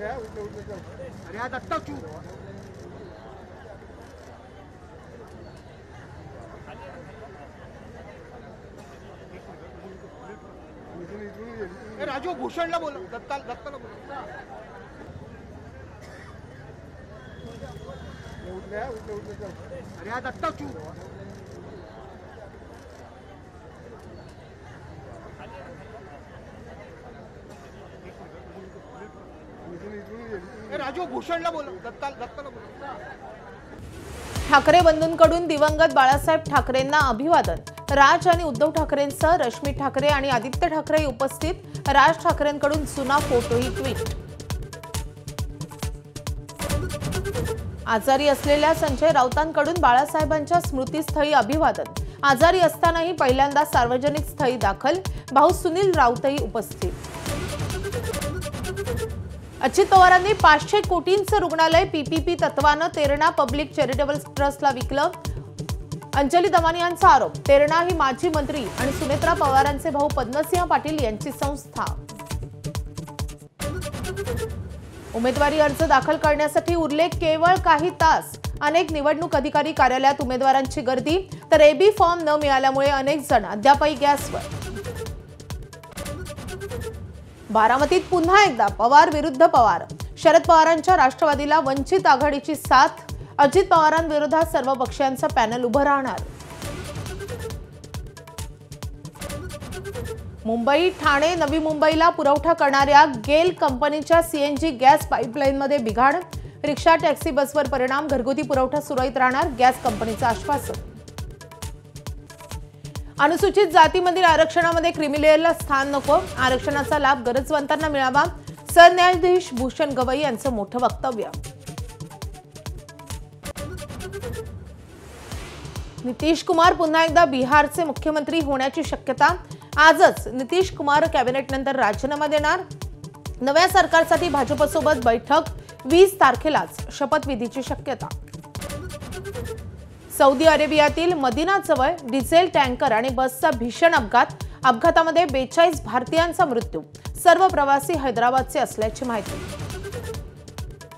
अरे आज आत्ता क्यों राजू भूषणला बोल दत्ताला बोल अरे आज आत्ता क्यों राजू भूषणला बोल दत्ताला बोल ठाकरे बंधूंकडून दिवंगत बाळासाहेब ठाकरेंना अभिवादन। राज आणि उद्धव ठाकरेंसह रश्मी ठाकरे आणि आदित्य ठाकरे उपस्थित। राज ठाकरेंकडून जुना फोटोही ट्विट। आजारी असलेल्या संजय राऊतांकडून बाळासाहेबांच्या स्मृतीस्थळी अभिवादन। आजारी असतानाही पहिल्यांदा सार्वजनिक स्थळी दाखल। भाऊ सुनील राऊतही उपस्थित। अजित पवारांनी 500 कोटींचं रुग्णालय पीपीपी तत्वानं तेरणा पब्लिक चॅरिटेबल ट्रस्टला विकलं। अंजली दमानी यांचा आरोप। तेरणा ही माजी मंत्री आणि सुनेत्रा पवारांचे भाऊ पद्मसिंह पाटील यांची संस्था। उमेदवारी अर्ज दाखल करण्यासाठी उरले केवळ काही तास। अनेक निवडणूक अधिकारी कार्यालयात उमेदवारांची गर्दी, तर एबी फॉर्म न मिळाल्यामुळे अनेक जण अद्यापही गॅसवर। बारामतीत पुन्हा एकदा पवार विरुद्ध पवार। शरद पवारांच्या राष्ट्रवादीला वंचित आघाडीची साथ। अजित पवारांविरोधात सर्व पक्षांचं पॅनल उभं राहणार। मुंबई ठाणे नवी मुंबईला पुरवठा करणाऱ्या गेल कंपनीच्या सीएनजी गॅस पाईपलाईनमध्ये बिघाड। रिक्षा टॅक्सी बसवर परिणाम। घरगुती पुरवठा सुरळीत राहणार, गॅस कंपनीचं आश्वासन। अनुसूचित जातीमधील आरक्षणामध्ये क्रिमिलेअरला स्थान नको। आरक्षणाचा लाभ गरजवंतांना मिळावा। सरन्यायाधीश भूषण गवई यांचं मोठं वक्तव्य। नितीश कुमार पुन्हा एकदा बिहारचे मुख्यमंत्री होण्याची शक्यता। आजच नितीश कुमार कॅबिनेटनंतर राजीनामा देणार। नव्या सरकारसाठी भाजपसोबत बैठक। 20 तारखेलाच शपथविधीची शक्यता। सौदी अरेबियातील मदिनाजवळ डिझेल टँकर आणि बसचा भीषण अपघात। अपघातामध्ये 42 भारतीयांचा मृत्यू। सर्व प्रवासी हैदराबादचे असल्याची माहिती।